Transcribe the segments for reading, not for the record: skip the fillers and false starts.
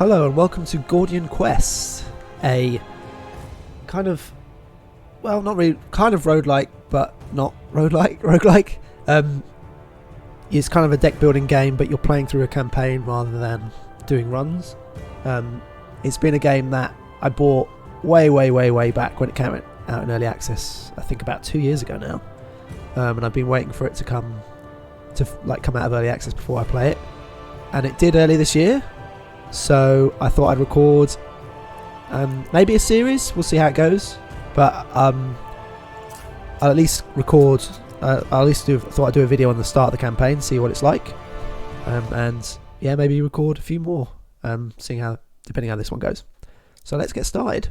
Hello and welcome to Gordian Quest, a kind of, well, not really, kind of roguelike, but not roguelike. It's kind of a deck building game, but you're playing through a campaign rather than doing runs. It's been a game that I bought way back when it came out in early access. I think about 2 years ago now, and I've been waiting for it to come out of early access before I play it, and it did early this year. So I thought I'd record maybe a series. We'll see how it goes, but I'll at least record. Thought I'd do a video on the start of the campaign, see what it's like, and yeah, maybe record a few more, depending how this one goes. So let's get started.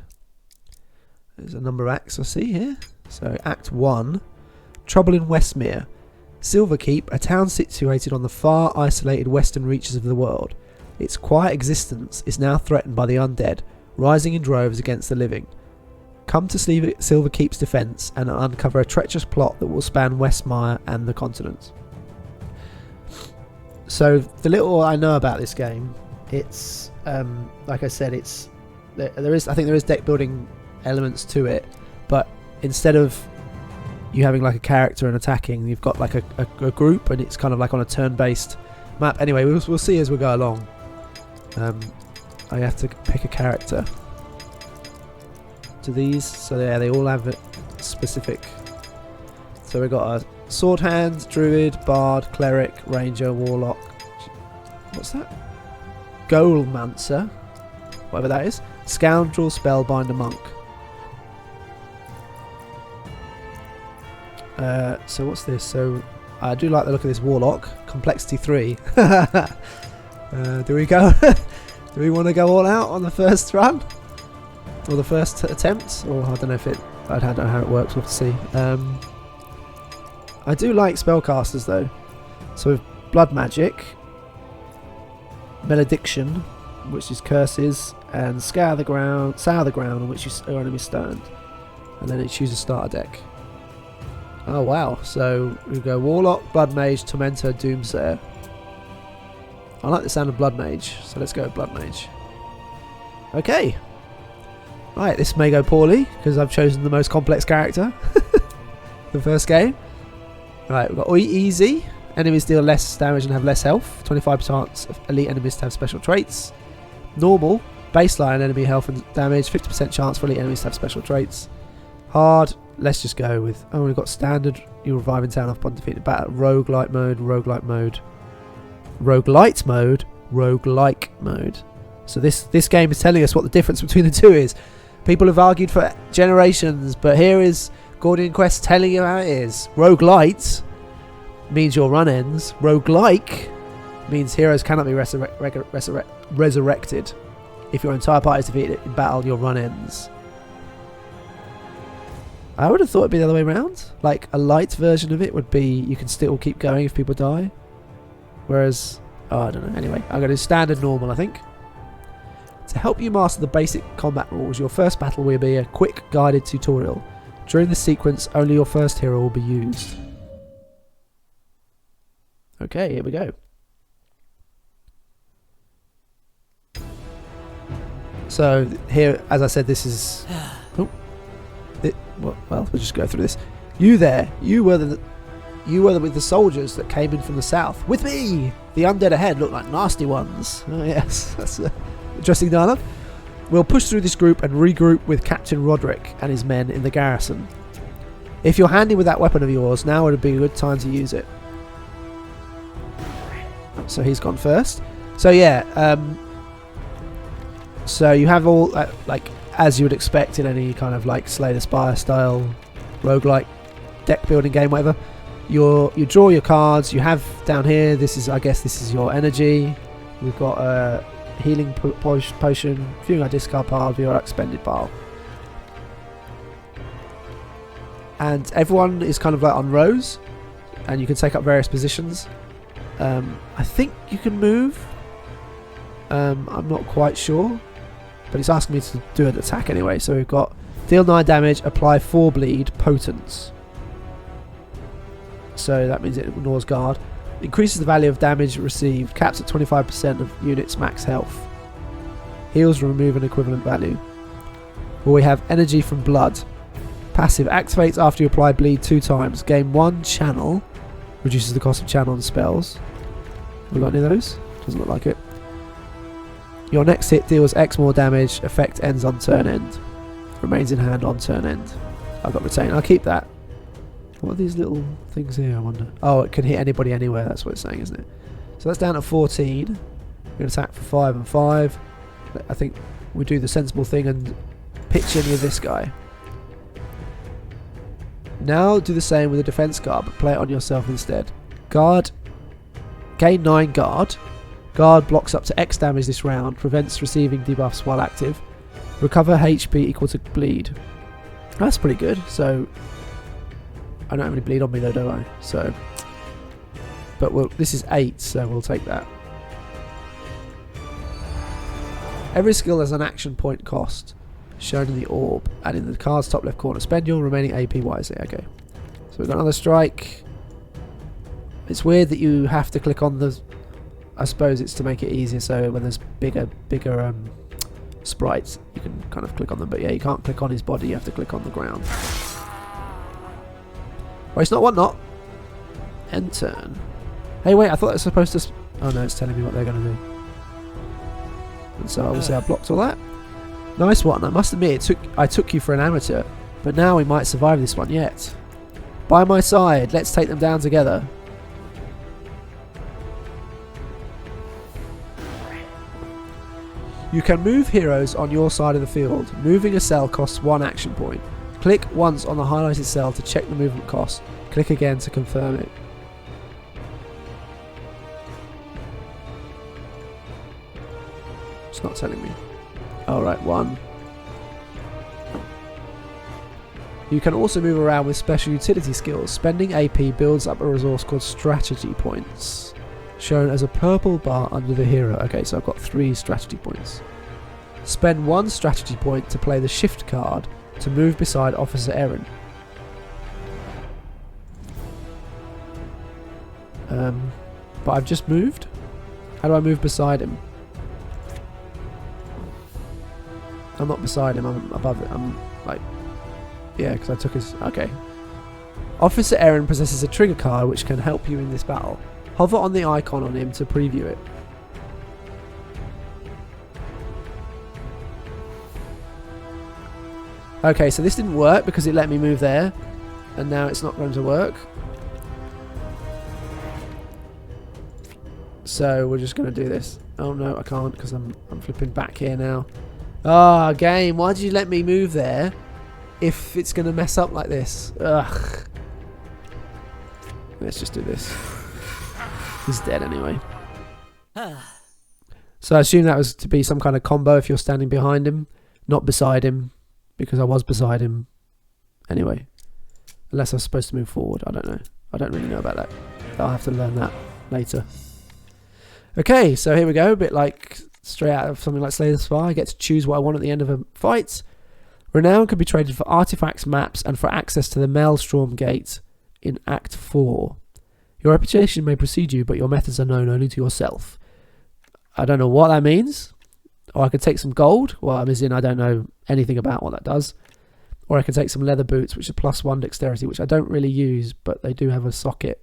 There's a number of acts I see here. So Act 1, Trouble in Westmere. Silverkeep, a town situated on the far isolated western reaches of the world. Its quiet existence is now threatened by the undead, rising in droves against the living. Come to Silverkeep's defence and uncover a treacherous plot that will span Westmire and the continent. So the little I know about this game, it's like I said, I think there is deck building elements to it, but instead of you having like a character and attacking, you've got like a group, and it's kind of like on a turn-based map. Anyway, we'll see as we go along. I have to pick a character to these, so yeah, they all have a specific. So we've got a sword hand, druid, bard, cleric, ranger, warlock. What's that? Goalmancer, whatever that is. Scoundrel, spellbinder, monk. So what's this? So I do like the look of this warlock. Complexity 3. Do we go? Do we want to go all out on the first run, or the first attempt? Or I don't know I don't know how it works. We'll have to see. I do like spellcasters though. So with blood magic, malediction, which is curses, and sour the ground, on which your enemy stunned, and then it chooses starter deck. Oh wow! So we go warlock, blood mage, tormentor, doomsayer. I like the sound of blood mage, so let's go with blood mage. Okay. Right, this may go poorly because I've chosen the most complex character. The first game. Right, we've got easy. Enemies deal less damage and have less health. 25% chance of elite enemies to have special traits. Normal, baseline enemy health and damage. 50% chance for elite enemies to have special traits. Hard, let's just go with. Oh, we've got standard. You revive in town upon defeated battle. Roguelite mode. Roguelite mode. So this game is telling us what the difference between the two is. People have argued for generations, but here is Gordian Quest telling you how it is. Roguelite means your run ends. Roguelike means heroes cannot be resurrected. If your entire party is defeated in battle, your run ends. I would have thought it'd be the other way around. Like a light version of it would be you can still keep going if people die. Whereas, I don't know. Anyway, I'm going to do standard normal, I think. To help you master the basic combat rules, your first battle will be a quick guided tutorial. During this sequence, only your first hero will be used. Okay, here we go. So here, as I said, this is. Well, we'll just go through this. You there? You were with the soldiers that came in from the south. With me! The undead ahead look like nasty ones. Oh yes, that's an interesting dialogue. We'll push through this group and regroup with Captain Roderick and his men in the garrison. If you're handy with that weapon of yours, now would be a good time to use it. So he's gone first. So yeah, so you have all, like, as you would expect in any kind of like Slay the Spire style roguelike deck building game, whatever. You draw your cards. You have down here. I guess this is your energy. We've got a healing potion, viewing our discard pile, view our expended pile, and everyone is kind of like on rows, and you can take up various positions. I think you can move. I'm not quite sure, but it's asking me to do an attack anyway. So we've got deal 9 damage, apply 4 bleed, potence. So that means it ignores guard. Increases the value of damage received. Caps at 25% of units' max health. Heals remove an equivalent value. Or we have energy from blood. Passive activates after you apply bleed 2 times. Gain 1 channel. Reduces the cost of channel and spells. We got any of those? Doesn't look like it. Your next hit deals X more damage. Effect ends on turn end. Remains in hand on turn end. I've got retain. I'll keep that. What are these little things here, I wonder? Oh, it can hit anybody anywhere. That's what it's saying, isn't it? So that's down to 14. We're going to attack for 5 and 5. I think we do the sensible thing and pitch in with this guy. Now do the same with a defense guard, but play it on yourself instead. Guard. Gain 9 guard. Guard blocks up to X damage this round. Prevents receiving debuffs while active. Recover HP equal to bleed. That's pretty good. So I don't have any bleed on me though, do I? So, but this is 8, so we'll take that. Every skill has an action point cost shown in the orb and in the card's top left corner. Spend your remaining AP wisely. Okay, so we've got another strike. It's weird that you have to click on the. I suppose it's to make it easier, so when there's bigger sprites, you can kind of click on them. But yeah, you can't click on his body. You have to click on the ground. Well, it's not whatnot. End turn. Hey, wait, I thought it was supposed to. Oh no, it's telling me what they're going to do. And so obviously I blocked all that. Nice one. I must admit, I took you for an amateur, but now we might survive this one yet. By my side, let's take them down together. You can move heroes on your side of the field. Moving a cell costs 1 action point. Click once on the highlighted cell to check the movement cost. Click again to confirm it. It's not telling me. Alright, 1. You can also move around with special utility skills. Spending AP builds up a resource called strategy points, shown as a purple bar under the hero. Okay, so I've got 3 strategy points. Spend 1 strategy point to play the shift card to move beside Officer Erin. But I've just moved? How do I move beside him? I'm not beside him, I'm above it. I'm like... Yeah, because I took his... Okay. Officer Erin possesses a trigger card which can help you in this battle. Hover on the icon on him to preview it. Okay, so this didn't work because it let me move there. And now it's not going to work. So we're just going to do this. Oh no, I can't because I'm flipping back here now. Ah, game, why did you let me move there if it's going to mess up like this? Ugh. Let's just do this. He's dead anyway. So I assume that was to be some kind of combo if you're standing behind him, not beside him, because I was beside him anyway. Unless I was supposed to move forward, I don't know. I don't really know about that. I'll have to learn that later. Okay, so here we go. A bit like straight out of something like Slay the Spire. I get to choose what I want at the end of a fight. Renown can be traded for artifacts, maps, and for access to the Maelstrom Gate in Act 4. Your reputation may precede you, but your methods are known only to yourself. I don't know what that means. Or I could take some gold. Well, I'm as in I don't know anything about what that does. Or I could take some leather boots, which are +1 dexterity, which I don't really use, but they do have a socket.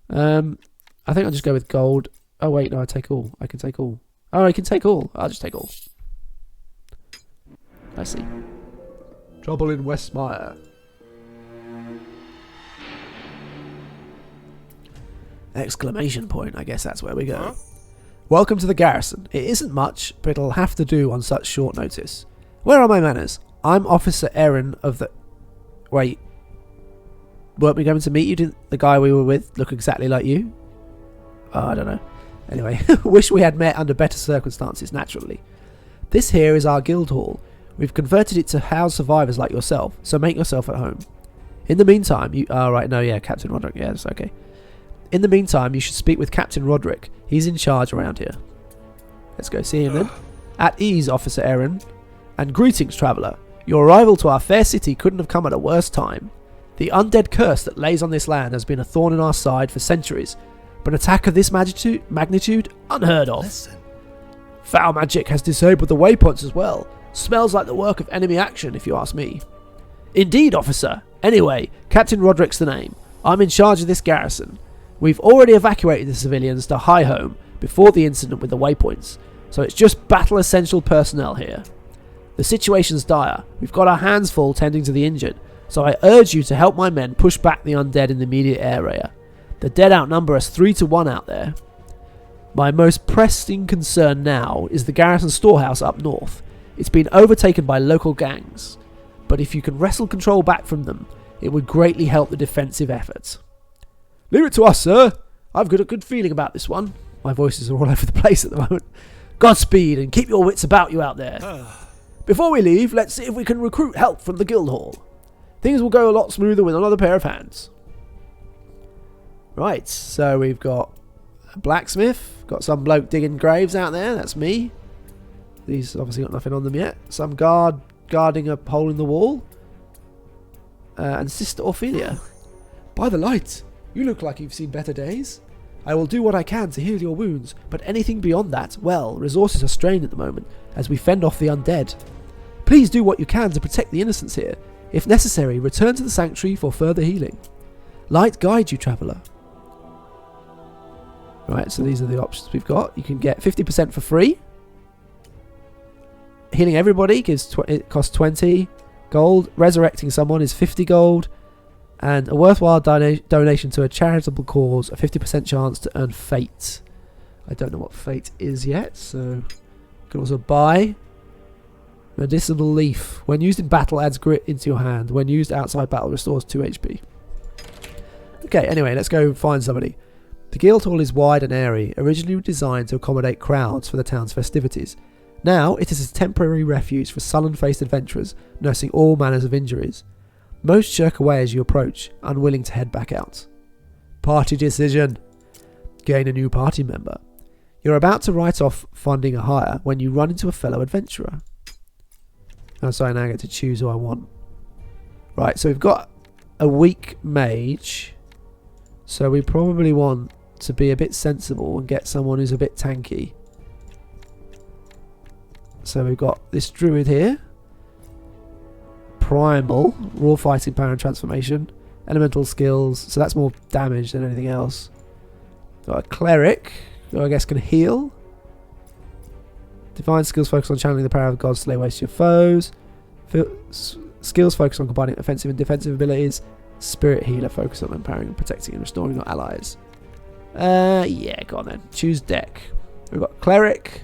I think I'll just go with gold. Oh wait, no, I take all. I can take all. Oh, I can take all. I'll just take all. I see. Trouble in Westmire. Exclamation point. I guess that's where we go. Huh? Welcome to the garrison. It isn't much, but it'll have to do on such short notice. Where are my manners? I'm Officer Erin of the... Wait. Weren't we going to meet you? Didn't the guy we were with look exactly like you? Oh, I don't know. Anyway, wish we had met under better circumstances, naturally. This here is our guild hall. We've converted it to house survivors like yourself, so make yourself at home. In the meantime, you... Oh, right, no, yeah, Captain Roderick, yeah, that's okay. In the meantime, you should speak with Captain Roderick. He's in charge around here. Let's go see him then. At ease, Officer Erin. And greetings, traveller. Your arrival to our fair city couldn't have come at a worse time. The undead curse that lays on this land has been a thorn in our side for centuries, but an attack of this magnitude, unheard of. Listen. Foul magic has disabled the waypoints as well. Smells like the work of enemy action, if you ask me. Indeed, officer. Anyway, Captain Roderick's the name. I'm in charge of this garrison. We've already evacuated the civilians to High Home before the incident with the waypoints, so it's just battle essential personnel here. The situation's dire. We've got our hands full tending to the injured, so I urge you to help my men push back the undead in the immediate area. The dead outnumber us 3 to 1 out there. My most pressing concern now is the garrison storehouse up north. It's been overtaken by local gangs, but if you can wrestle control back from them, it would greatly help the defensive efforts. Leave it to us, sir. I've got a good feeling about this one. My voices are all over the place at the moment. Godspeed, and keep your wits about you out there. Before we leave, let's see if we can recruit help from the guild hall. Things will go a lot smoother with another pair of hands. Right, so we've got a blacksmith, got some bloke digging graves out there, that's me. These obviously got nothing on them yet. Some guard guarding a hole in the wall. And Sister Ophelia. By the light, you look like you've seen better days. I will do what I can to heal your wounds, but anything beyond that, well, resources are strained at the moment as we fend off the undead. Please do what you can to protect the innocents here. If necessary, return to the sanctuary for further healing. Light guide you, traveller. Right, so these are the options we've got. You can get 50% for free. Healing everybody it costs 20 gold. Resurrecting someone is 50 gold. And a worthwhile donation to a charitable cause, a 50% chance to earn fate. I don't know what fate is yet, so you can also buy medicinal leaf. When used in battle, adds grit into your hand. When used outside battle, restores 2 HP. Okay, anyway, let's go find somebody. The guild hall is wide and airy, originally designed to accommodate crowds for the town's festivities. Now it is a temporary refuge for sullen-faced adventurers nursing all manners of injuries. Most shirk away as you approach, unwilling to head back out. Party decision. Gain a new party member. You're about to write off funding a hire when you run into a fellow adventurer. Oh, sorry, now I get to choose who I want. Right, so we've got a weak mage. So we probably want to be a bit sensible and get someone who's a bit tanky. So we've got this druid here. Primal, raw fighting power and transformation, elemental skills, so that's more damage than anything else. Got a cleric, who I guess can heal. Divine skills focus on channeling the power of gods to lay waste to your foes. Skills focus on combining offensive and defensive abilities. Spirit healer focus on empowering and protecting and restoring your allies. Yeah, go on then. Choose deck. We've got cleric,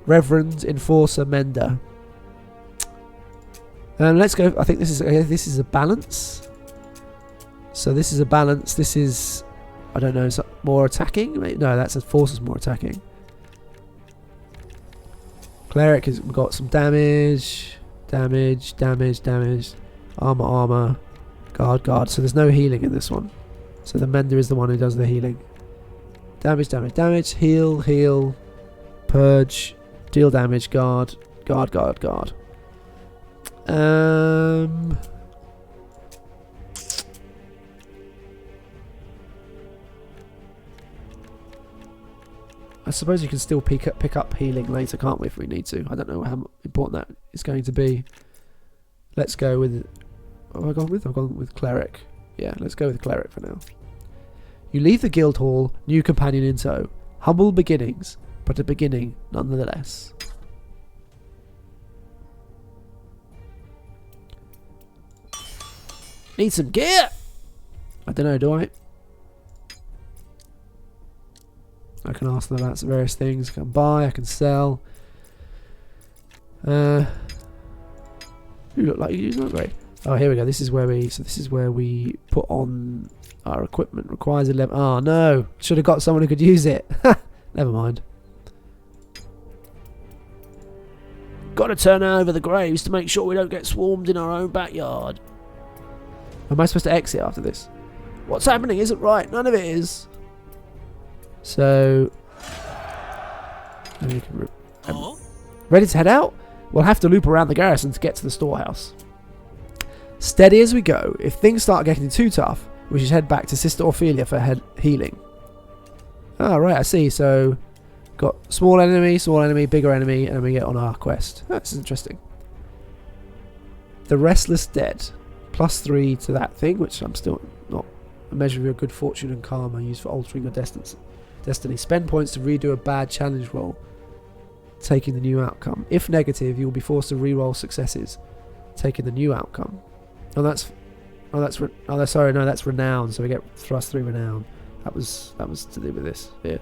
reverend, enforcer, mender. Let's go. I think this is a balance. So this is a balance. This is, I don't know, is that more attacking? No, that's a force is more attacking. Cleric has got some damage, armor, guard. So there's no healing in this one. So the mender is the one who does the healing. Damage, heal, purge, deal damage, guard. I suppose you can still pick up healing later, can't we, if we need to? I don't know how important that is going to be. Let's go with... What have I gone with? I've gone with cleric. Yeah, let's go with cleric for now. You leave the guild hall, new companion in tow. Humble beginnings, but a beginning nonetheless. Need some gear! I don't know, do I? I can ask them about some various things. I can buy, I can sell. You look like you do, not great. Oh, here we go. This is where we put on our equipment. Requires 11. Oh no! Should have got someone who could use it. Never mind. Got to turn over the graves to make sure we don't get swarmed in our own backyard. Am I supposed to exit after this? What's happening isn't right. None of it is. So, ready to head out? We'll have to loop around the garrison to get to the storehouse. Steady as we go. If things start getting too tough, we should head back to Sister Ophelia for healing. Ah, right, I see. So, Got small enemy, bigger enemy, and we get on our quest. That's interesting. The Restless Dead. +3 to that thing, which I'm still not. A measure of your good fortune and karma used for altering your destiny. Spend points to redo a bad challenge roll, taking the new outcome. If negative, you will be forced to re-roll successes, taking the new outcome. That's renown. So we get +3 renown. That was to do with this. Yeah.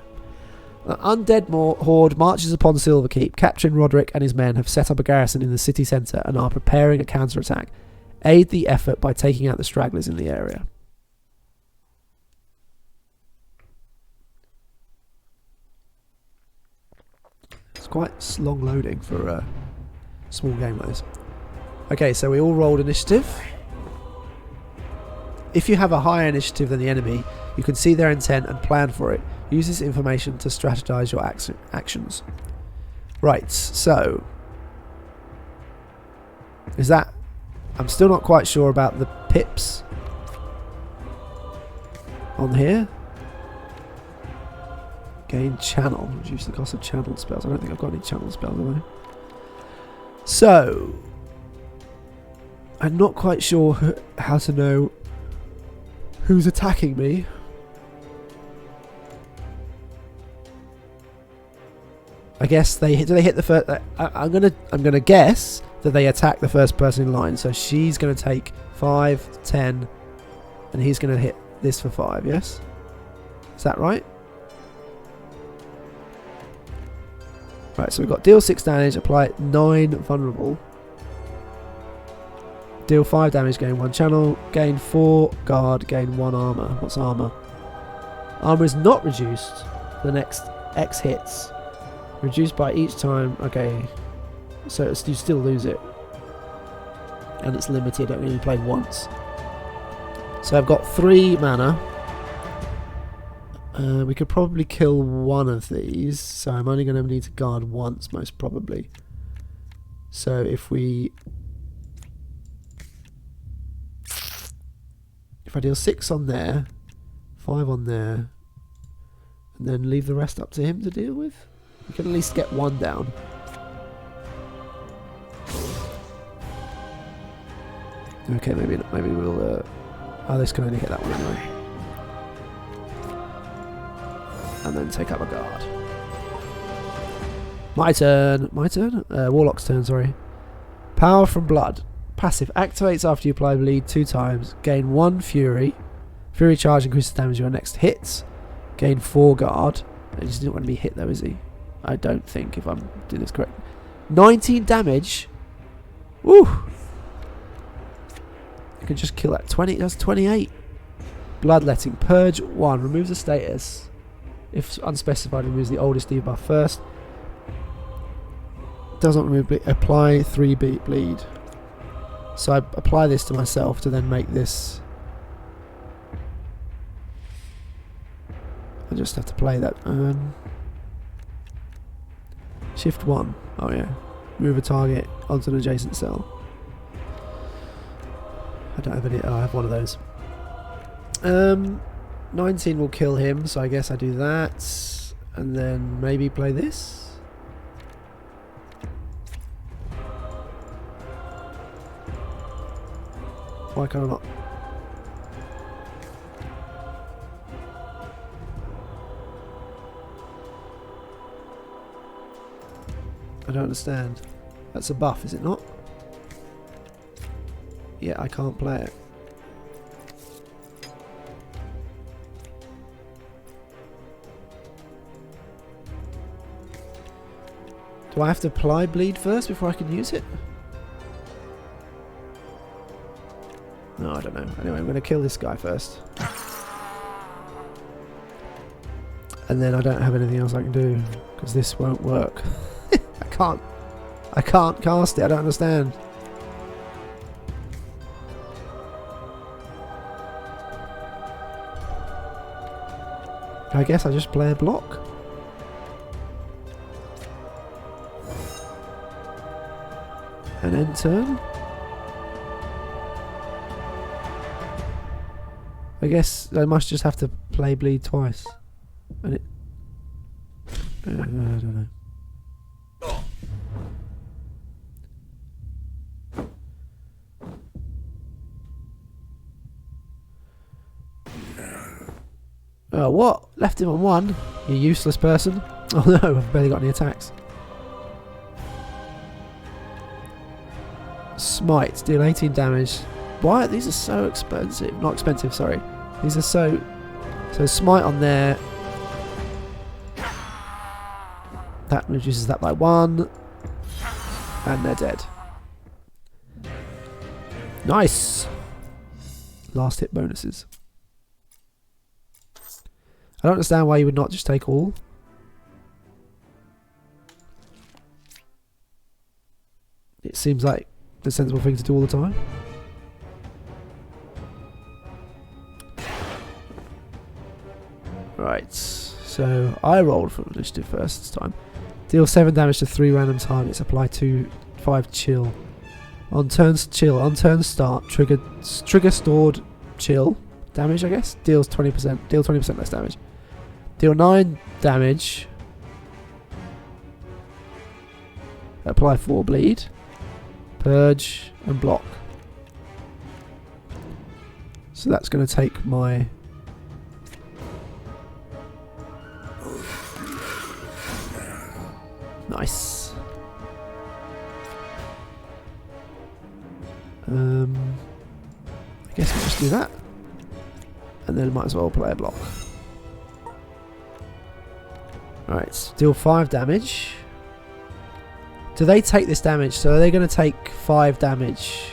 An undead horde marches upon Silverkeep. Captain Roderick and his men have set up a garrison in the city centre and are preparing a counterattack. Aid the effort by taking out the stragglers in the area. It's quite long loading for a small game like this. Okay, so we all rolled initiative. If you have a higher initiative than the enemy, you can see their intent and plan for it. Use this information to strategize your actions. Right, so is that... I'm still not quite sure about the pips on here. Gain channel. Reduce the cost of channel spells. I don't think I've got any channel spells, have I? So I'm not quite sure how to know who's attacking me. I guess do they hit the first? I'm gonna guess that they attack the first person in line. So she's gonna take 5, 10, and he's gonna hit this for 5. Yes, is that right? Right. So we've got deal 6 damage, apply 9 vulnerable, deal 5 damage, gain 1 channel, gain 4 guard, gain 1 armor. What's armor? Armor is not reduced for the next X hits. Reduced by each time. Okay, so you still lose it, and it's limited. I only played once. So I've got 3 mana. We could probably kill one of these, so I'm only going to need to guard once, most probably. So if I deal 6 on there, 5 on there, and then leave the rest up to him to deal with. We can at least get 1 down. Okay, maybe we'll... oh, this can only hit that one anyway. And then take up a guard. My turn. Warlock's turn, sorry. Power from Blood. Passive. Activates after you apply bleed 2 times. Gain 1 fury. Fury charge increases damage your next hits. Gain 4 guard. He just didn't want to be hit though, is he? I don't think, if I'm doing this correct. 19 damage. Woo! You can just kill that. 20. That's 28. Bloodletting. Purge 1. Removes a status. If unspecified, removes the oldest debuff first. Doesn't remove bleed. Apply 3 bleed. So I apply this to myself to then make this. I just have to play that. Shift 1. Oh yeah. Move a target onto an adjacent cell. I don't have any. Oh, I have one of those. 19 will kill him, so I guess I do that, and then maybe play this. Why can I not? I don't understand. That's a buff, is it not? Yeah, I can't play it. Do I have to apply bleed first before I can use it? No, I don't know. Anyway, I'm going to kill this guy first. And then I don't have anything else I can do, because this won't work. I can't cast it. I don't understand. I guess I just play a block. And end turn. I guess I must just have to play bleed twice. And I don't know. Oh, what? Left him on 1? You useless person. Oh no, I've barely got any attacks. Smite, deal 18 damage. Why? These are so expensive. Not expensive, sorry. These are so... So smite on there. That reduces that by 1. And they're dead. Nice! Last hit bonuses. I don't understand why you would not just take all. It seems like the sensible thing to do all the time. Right, so I rolled for initiative first this time. Deal 7 damage to 3 random targets. Apply 5 chill. On turn start, trigger stored chill damage, I guess. Deals 20%. Deal 20% less damage. Deal 9 damage. Apply 4 bleed. Purge and block. So that's going to take my... Nice. I guess we'll just do that. And then might as well play a block. Alright, deal 5 damage. Do they take this damage? So are they going to take 5 damage?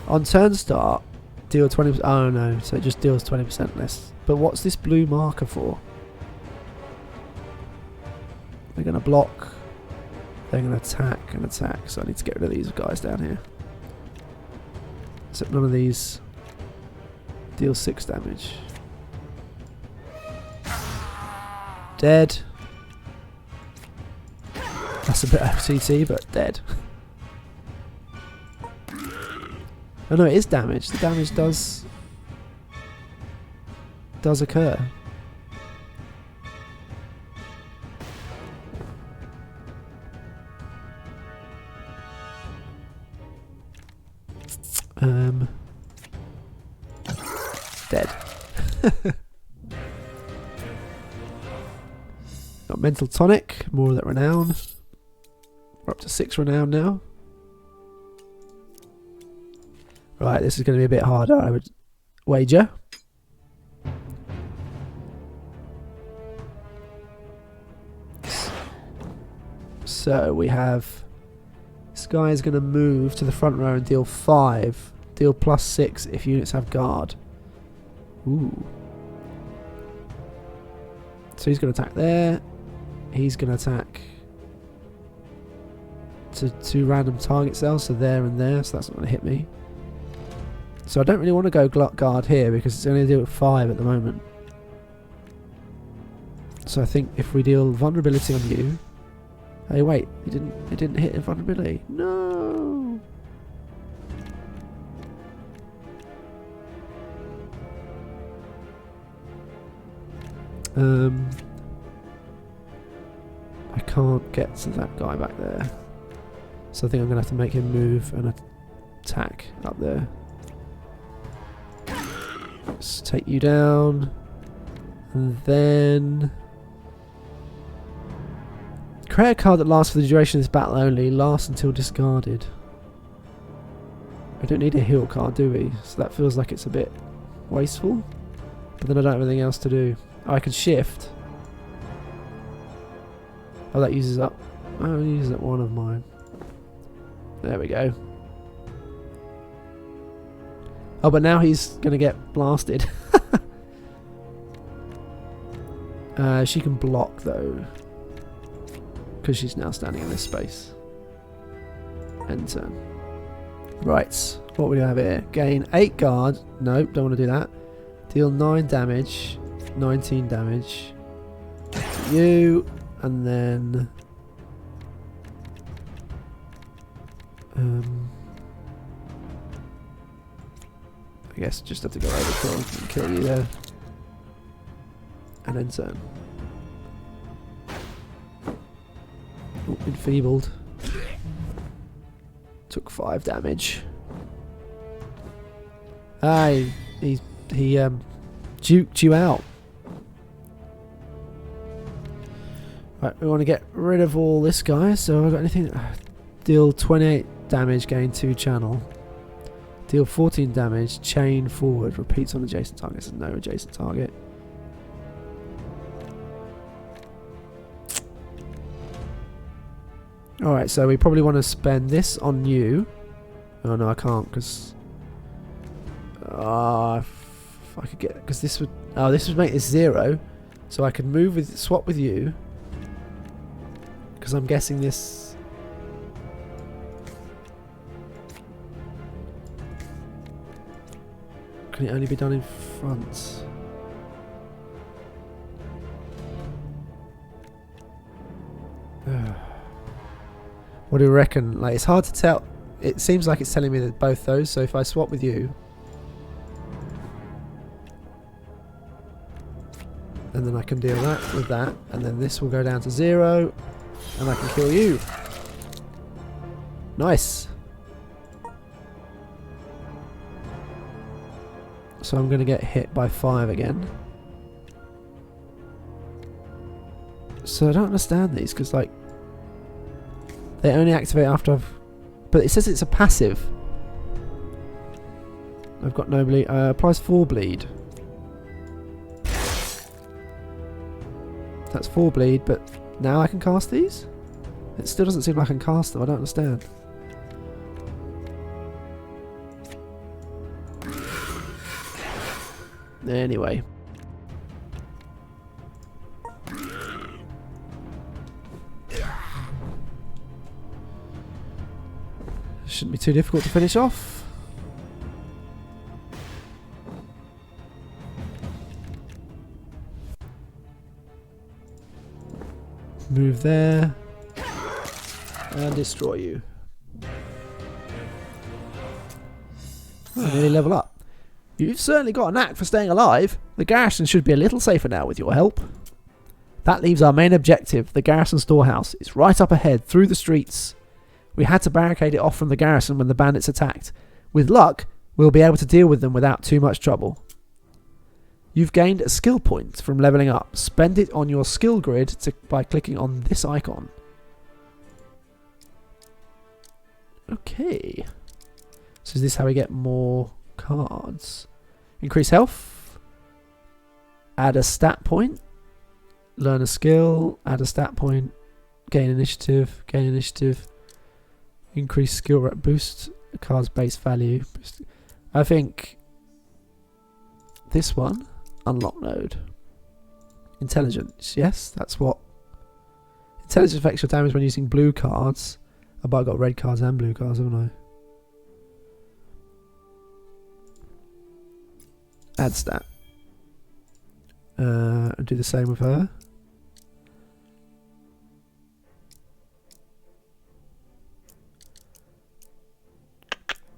On turn start, deal 20%. Oh no, so it just deals 20% less. But what's this blue marker for? They're going to block. They're going to attack and attack. So I need to get rid of these guys down here. Except none of these deal 6 damage. Dead. That's a bit FCT, but dead. Oh no, it is damage. The damage does occur. Dead. Got mental tonic, more of that renown. We're up to 6 renown now. Right, this is going to be a bit harder, I would wager. So we have... This guy is going to move to the front row and deal 5. Deal +6 if units have guard. Ooh. So he's going to attack there. He's going to attack to 2 random target cells, so there and there, so that's not going to hit me. So I don't really want to go guard here because it's only a deal 5 at the moment. So I think if we deal vulnerability on you... Hey wait, it didn't hit a vulnerability. No! I can't get to that guy back there. So I think I'm going to have to make him move and attack up there. Let's take you down. And then... Create a card that lasts for the duration of this battle only. Lasts until discarded. We don't need a heal card, do we? So that feels like it's a bit wasteful. But then I don't have anything else to do. Oh, I can shift. Oh, that uses up... Oh, it uses up one of mine. There we go. Oh, but now he's going to get blasted. She can block, though. Because she's now standing in this space. End turn. Right, what we have here? Gain 8 guard. Nope, don't want to do that. Deal 9 damage. 19 damage. To you. And then... I guess just have to go over and kill you there. And end turn. Oh, enfeebled. Took 5 damage. He juked you out. Right, we want to get rid of all this guy. So have I got anything? Deal 28 damage, gain 2 channel. Deal 14 damage, chain forward, repeats on adjacent targets. No adjacent target. Alright, so we probably want to spend this on you. Oh no, I can't because if I could get, because this would, this would make this 0, so I could move with, swap with you, because I'm guessing this. Can it only be done in front? What do you reckon? Like, it's hard to tell. It seems like it's telling me that both those. So if I swap with you, and then I can deal that with that, and then this will go down to 0, and I can kill you. Nice. So I'm going to get hit by 5 again. So I don't understand these, because like they only activate after I've... But it says it's a passive. I've got no bleed. Applies 4 bleed. That's 4 bleed, but now I can cast these? It still doesn't seem like I can cast them. I don't understand. Anyway. Shouldn't be too difficult to finish off. Move there. And destroy you. Oh, nearly level up. You've certainly got a knack for staying alive. The garrison should be a little safer now with your help. That leaves our main objective, the garrison storehouse. It's right up ahead, through the streets. We had to barricade it off from the garrison when the bandits attacked. With luck, we'll be able to deal with them without too much trouble. You've gained a skill point from leveling up. Spend it on your skill grid by clicking on this icon. Okay. So is this how we get more cards? Increase health. Add a stat point. Learn a skill. Add a stat point. Gain initiative. Gain initiative. Increase skill rep. Boost a card's base value. I think this one. Unlock node. Intelligence. Yes, that's what. Intelligence affects your damage when using blue cards. But I've got red cards and blue cards, haven't I? Add stat. Do the same with her.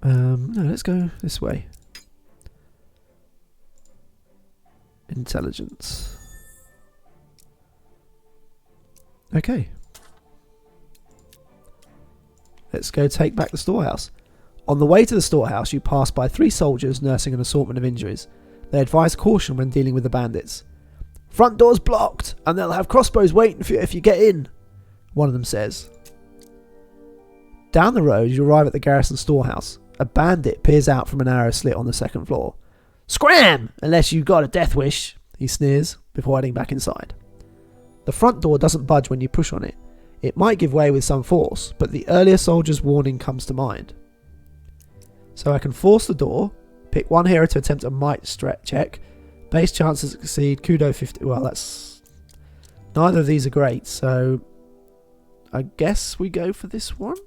No, let's go this way. Intelligence. Okay. Let's go take back the storehouse. On the way to the storehouse, you pass by 3 soldiers nursing an assortment of injuries. They advise caution when dealing with the bandits. Front door's blocked, and they'll have crossbows waiting for you if you get in, one of them says. Down the road, you arrive at the garrison storehouse. A bandit peers out from an arrow slit on the 2nd floor. Scram! Unless you got a death wish, he sneers, before heading back inside. The front door doesn't budge when you push on it. It might give way with some force, but the earlier soldier's warning comes to mind. So I can force the door, pick one hero to attempt a might stretch check. Base chance to succeed, Kudo 50. Well, that's... Neither of these are great, so I guess we go for this one.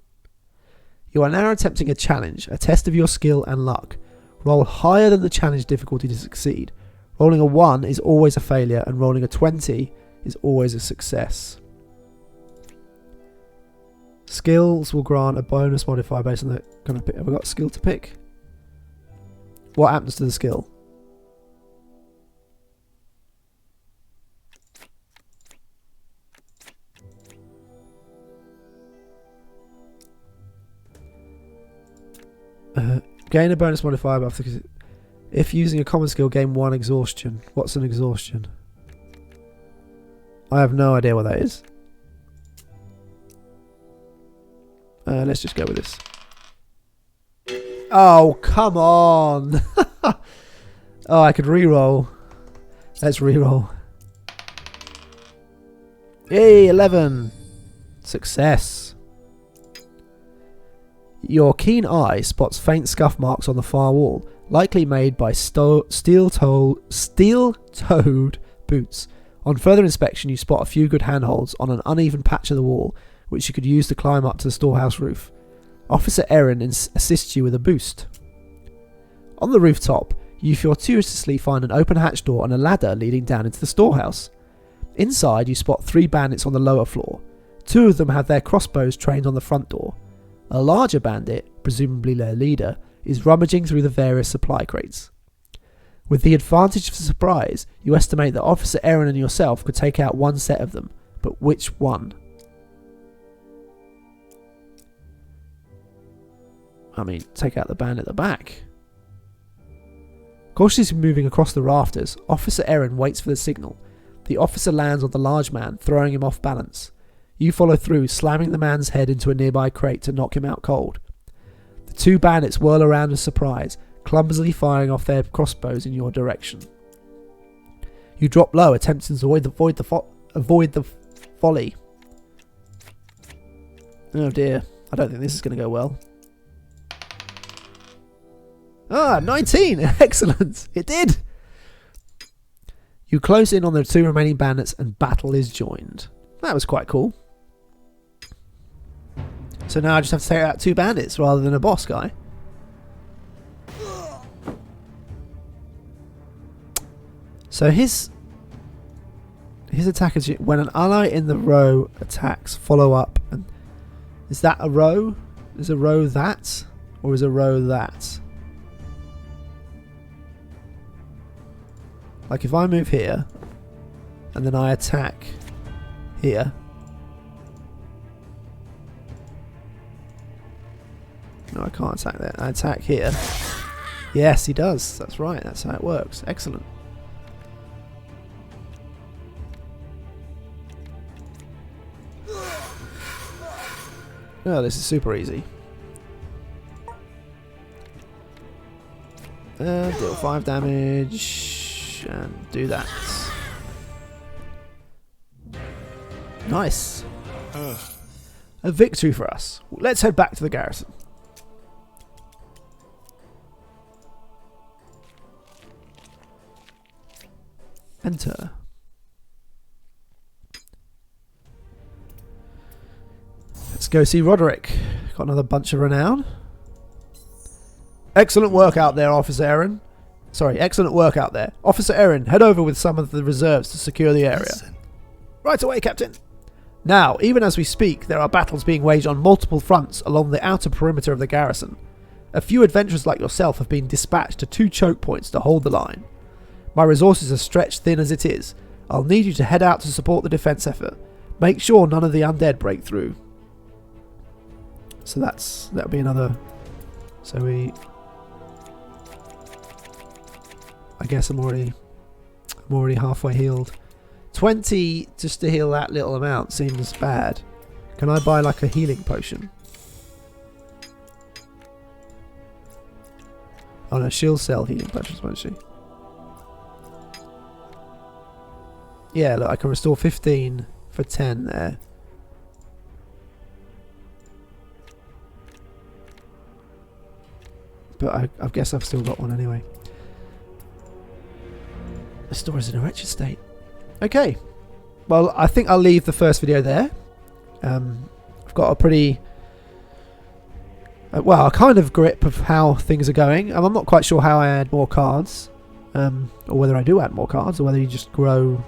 You are now attempting a challenge, a test of your skill and luck. Roll higher than the challenge difficulty to succeed. Rolling a 1 is always a failure, and rolling a 20 is always a success. Skills will grant a bonus modifier based on the... Have we got skill to pick? What happens to the skill? Gain a bonus modifier buff if using a common skill. Gain 1 exhaustion. What's an exhaustion? I have no idea what that is. Let's just go with this. Oh, come on! Oh, I could reroll. Let's reroll. Yay, 11! Success. Your keen eye spots faint scuff marks on the far wall, likely made by steel-toed boots. On further inspection, you spot a few good handholds on an uneven patch of the wall, which you could use to climb up to the storehouse roof. Officer Erin assists you with a boost. On the rooftop, you fortuitously find an open hatch door and a ladder leading down into the storehouse. Inside, you spot 3 bandits on the lower floor. 2 of them have their crossbows trained on the front door. A larger bandit, presumably their leader, is rummaging through the various supply crates. With the advantage of surprise, you estimate that Officer Erin and yourself could take out one set of them, but which one? I mean, take out the bandit at the back. Cautiously moving across the rafters, Officer Erin waits for the signal. The officer lands on the large man, throwing him off balance. You follow through, slamming the man's head into a nearby crate to knock him out cold. The 2 bandits whirl around in surprise, clumsily firing off their crossbows in your direction. You drop low, attempting to avoid the volley. Oh dear, I don't think this is going to go well. Ah, 19! Excellent! It did! You close in on the 2 remaining bandits and battle is joined. That was quite cool. So now I just have to take out 2 bandits rather than a boss guy. So his attack is when an ally in the row attacks, follow up. And is that a row? Is a row that? Or is a row that? Like if I move here and then I attack here. No, I can't attack that. I attack here. Yes, he does. That's right. That's how it works. Excellent. Oh, this is super easy. Deal 5 damage and do that. Nice. A victory for us. Let's head back to the garrison. Enter. Let's go see Roderick. Got another bunch of renown. Excellent work out there, Officer Erin. Sorry, excellent work out there. Officer Erin, head over with some of the reserves to secure the area. Listen. Right away, Captain. Now, even as we speak, there are battles being waged on multiple fronts along the outer perimeter of the garrison. A few adventurers like yourself have been dispatched to 2 choke points to hold the line. My resources are stretched thin as it is. I'll need you to head out to support the defense effort. Make sure none of the undead break through. So that'll be another. So I guess I'm already halfway healed. 20 just to heal that little amount seems bad. Can I buy like a healing potion? Oh no, she'll sell healing potions, won't she? Yeah, look, I can restore 15 for 10 there. But I guess I've still got one anyway. The store is in a wretched state. Okay. Well, I think I'll leave the first video there. I've got a pretty... well, a kind of grip of how things are going. I'm not quite sure how I add more cards. Or whether I do add more cards, or whether you just grow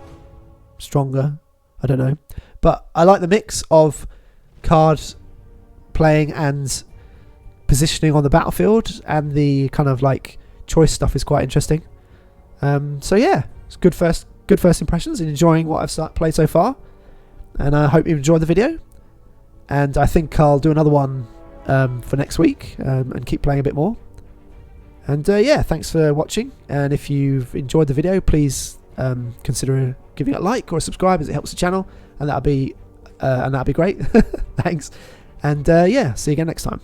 stronger. I don't know. But I like the mix of card playing and positioning on the battlefield, and the kind of like choice stuff is quite interesting. So yeah, it's good first impressions and enjoying what I've played so far, and I hope you enjoyed the video, and I think I'll do another one for next week and keep playing a bit more. And yeah, thanks for watching. And if you've enjoyed the video, please consider giving it a like or a subscribe, as it helps the channel, and that'll be great. Thanks. And yeah, see you again next time.